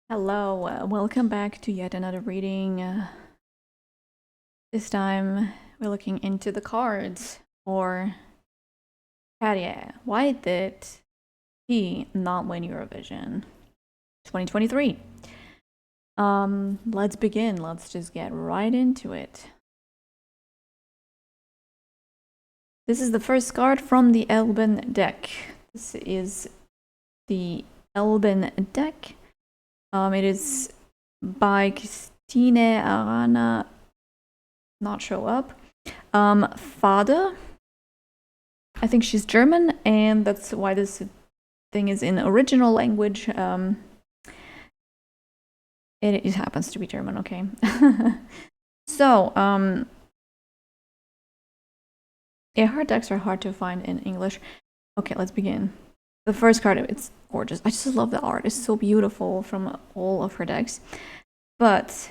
Hello, welcome back to yet another reading. This time we're looking into the cards for Käärijä. Why did he not win Eurovision 2023? Let's begin. Let's just get right into it. This is the first card from the Elben deck. This is the Elben deck. It is by Christine Arana. Not show up. Father. I think she's German, and that's why this thing is in original language. It happens to be German, okay. So, yeah, her decks are hard to find in English. Okay, let's begin. The first card, it's gorgeous. I just love the art. It's so beautiful from all of her decks. But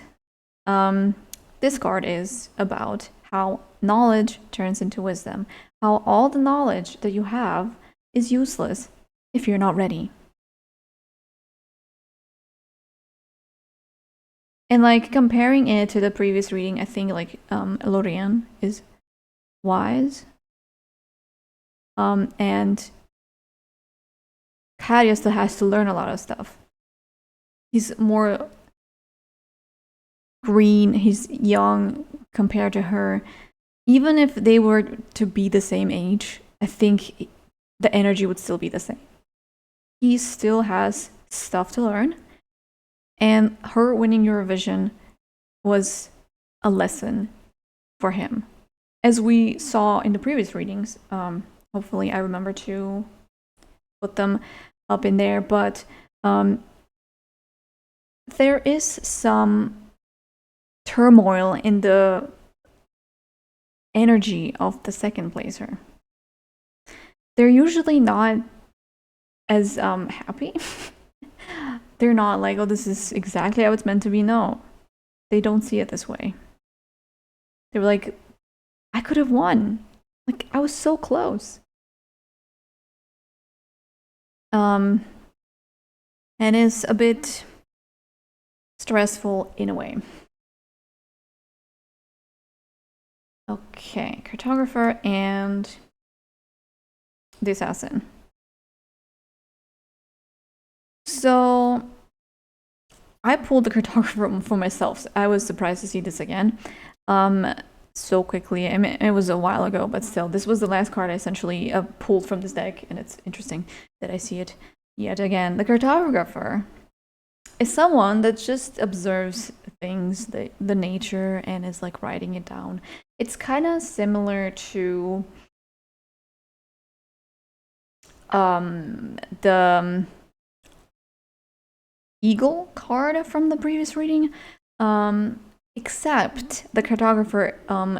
this card is about how knowledge turns into wisdom. How all the knowledge that you have is useless if you're not ready. And like comparing it to the previous reading, I think like Lorien is wise. And Käärijä still has to learn a lot of stuff. He's more green, he's young compared to her. Even if they were to be the same age, I think the energy would still be the same. He still has stuff to learn, and her winning Eurovision was a lesson for him. As we saw in the previous readings, hopefully I remember to put them up in there, but there is some turmoil in the energy of the second placer. They're usually not as happy. They're not like, oh, this is exactly how it's meant to be. No, they don't see it this way. They were like, I could have won. Like, I was so close. And it's a bit stressful in a way. Okay, cartographer and the assassin. So I pulled the cartographer for myself. I was surprised to see this again so quickly. I mean, it was a while ago, but still, this was the last card I essentially pulled from this deck, and it's interesting that I see it yet again. The cartographer is someone that just observes things, the nature, and is like writing it down. It's kind of similar to the eagle card from the previous reading, except the cartographer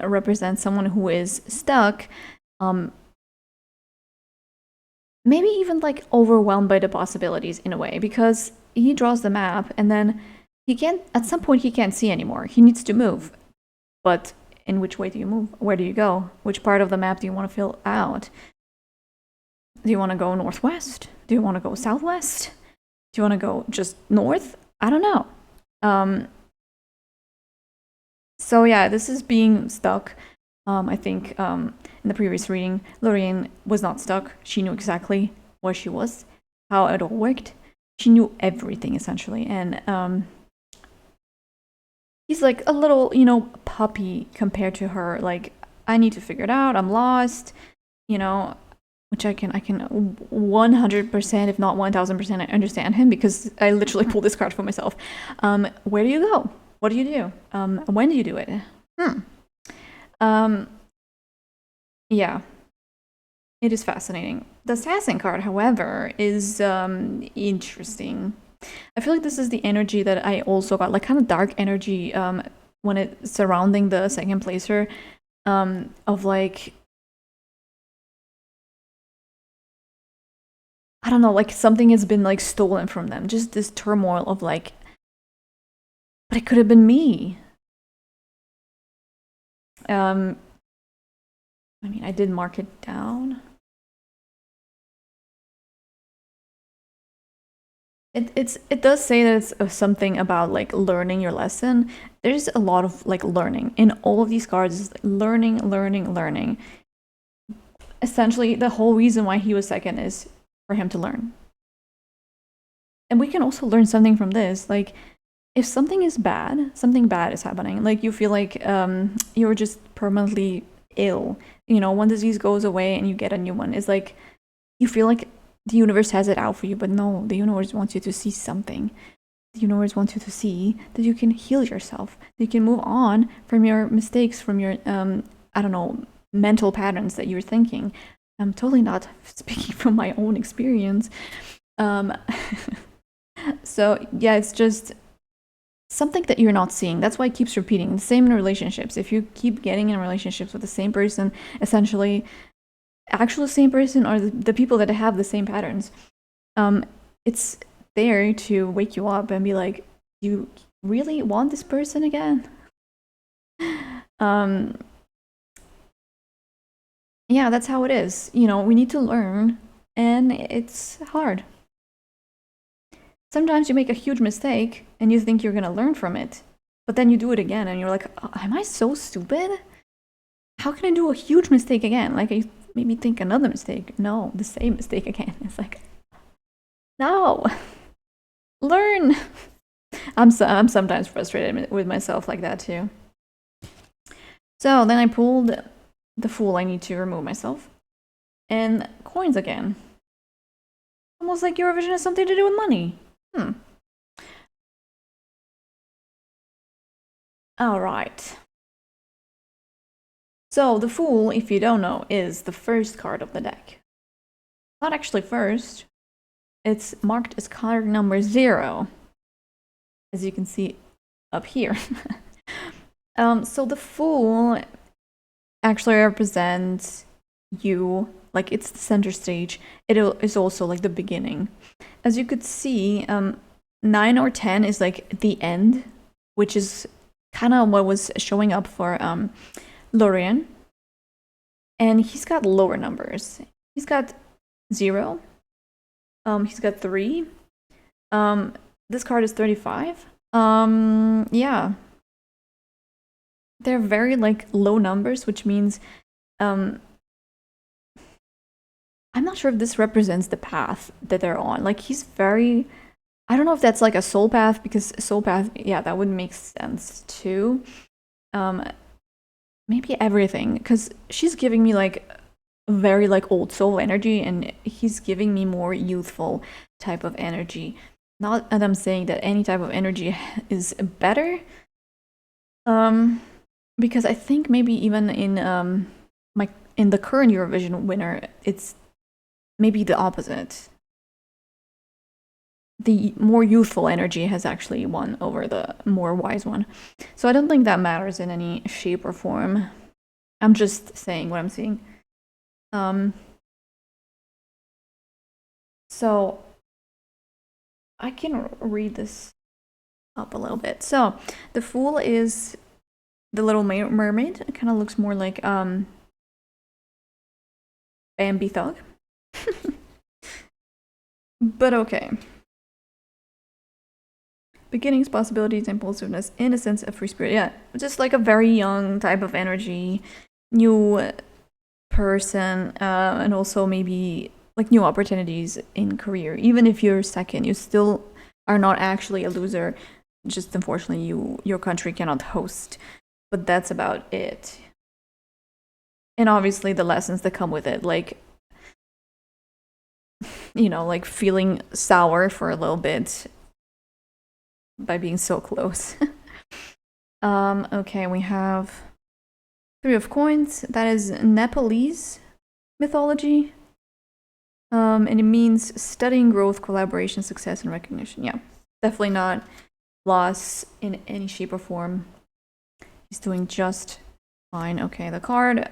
represents someone who is stuck, maybe even like overwhelmed by the possibilities in a way, because he draws the map and then at some point he can't see anymore. He needs to move, but in which way do you move? Where do you go? Which part of the map do you want to fill out? Do you want to go northwest? Do you want to go southwest? Do you want to go just north? I don't know. So yeah, this is being stuck. I think in the previous reading, Lorien was not stuck. She knew exactly where she was, how it all worked. She knew everything essentially, and he's like a little, puppy compared to her. Like, I need to figure it out. I'm lost, which I can 100%, if not 1000%, understand him because I literally pulled this card for myself. Where do you go? What do you do? When do you do it? Yeah, it is fascinating. The assassin card, however, is interesting. I feel like this is the energy that I also got, like kind of dark energy when it's surrounding the second placer, of like, I don't know, like something has been like stolen from them. Just this turmoil of like, but it could have been me. I mean, I did mark it down. It does say that it's something about like learning your lesson. There's a lot of like learning in all of these cards. Is learning, learning, learning. Essentially, the whole reason why he was second is for him to learn. And we can also learn something from this. Like, if something is bad, something bad is happening. Like you feel like you're just permanently ill. You know, one disease goes away and you get a new one. It's like you feel like the universe has it out for you, but no, the universe wants you to see something. The universe wants you to see that you can heal yourself, that you can move on from your mistakes, from your I don't know, mental patterns that you're thinking. I'm totally not speaking from my own experience. So yeah, it's just something that you're not seeing. That's why it keeps repeating. The same in relationships. If you keep getting in relationships with the same person, essentially actual same person or the people that have the same patterns, it's there to wake you up and be like, you really want this person again? Yeah, that's how it is. You know, we need to learn, and it's hard. Sometimes you make a huge mistake and you think you're gonna learn from it, but then you do it again and you're like, oh, am I so stupid? How can I do a huge mistake again? Like, it made me think another mistake. No, the same mistake again. It's like, no, learn. I'm sometimes frustrated with myself like that too. So then I pulled the Fool. I need to remove myself. And coins again. Almost like Eurovision has something to do with money. All right. So the Fool, if you don't know, is the first card of the deck. Not actually first. It's marked as card number 0, as you can see up here. So the Fool actually represents you, like it's the center stage. It is also like the beginning. As you could see, 9 or 10 is like the end, which is kind of what was showing up for Lorien. And he's got lower numbers. He's got 0. He's got 3. This card is 35. Yeah. They're very like low numbers, which means I'm not sure if this represents the path that they're on. Like he's very, I don't know if that's like a soul path, because soul path, yeah, that would make sense too. Maybe everything, because she's giving me like very like old soul energy, and he's giving me more youthful type of energy. Not that I'm saying that any type of energy is better, because I think maybe even in in the current Eurovision winner, it's maybe the opposite. The more youthful energy has actually won over the more wise one. So I don't think that matters in any shape or form. I'm just saying what I'm seeing. So I can read this up a little bit. So the Fool is the Little Mermaid. It kind of looks more like Bambi Thug. But okay. Beginnings, possibilities, impulsiveness, innocence, a free spirit. Yeah, just like a very young type of energy, new person, and also maybe like new opportunities in career. Even if you're second, you still are not actually a loser. Just unfortunately, your country cannot host. But that's about it. And obviously the lessons that come with it, like, you know, like feeling sour for a little bit by being so close. Okay, we have 3 of Coins. That is Nepalese mythology. And it means studying, growth, collaboration, success, and recognition. Yeah, definitely not loss in any shape or form. He's doing just fine. Okay, the card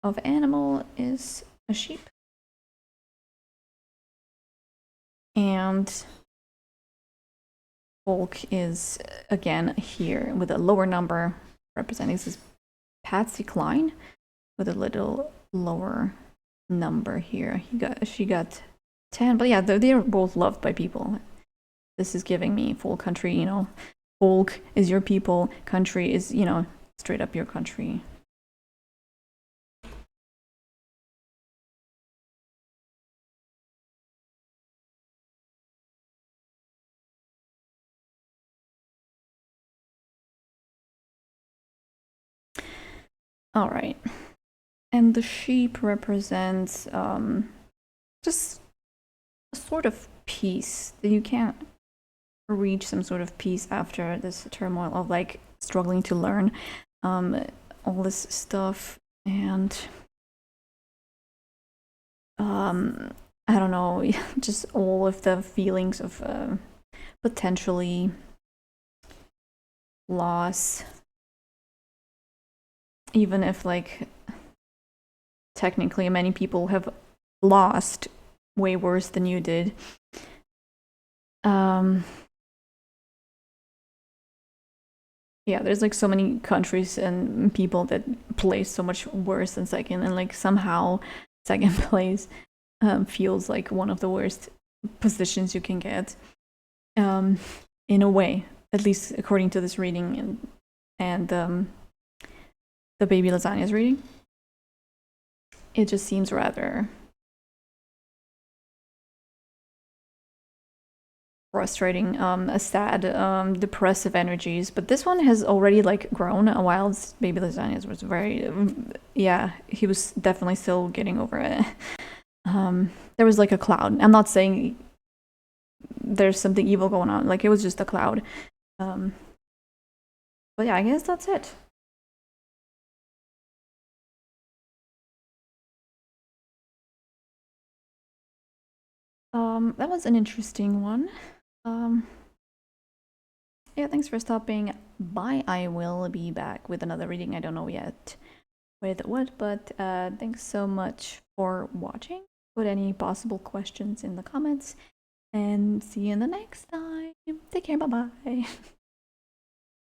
of animal is a sheep. And folk is again here with a lower number, representing this Patsy Cline with a little lower number here. She got 10, but yeah, they're both loved by people. this is giving me full country, you know, folk is your people, country is, you know, straight up your country. All right. And the sheep represents just a sort of peace that you can't reach some sort of peace after this turmoil of like struggling to learn all this stuff and I don't know, just all of the feelings of potentially loss, even if like technically many people have lost way worse than you did. Yeah, there's like so many countries and people that play so much worse than second, and like somehow second place feels like one of the worst positions you can get, in a way, at least according to this reading and the baby lasagna's reading. It just seems rather frustrating, sad, depressive energies. But this one has already like grown a while. Baby lasagna's was very, yeah, he was definitely still getting over it. There was like a cloud. I'm not saying there's something evil going on. Like it was just a cloud. But yeah, I guess that's it. That was an interesting one. Yeah, thanks for stopping by. I will be back with another reading. I don't know yet with what, but thanks so much for watching. Put any possible questions in the comments and see you in the next time. Take care. Bye bye.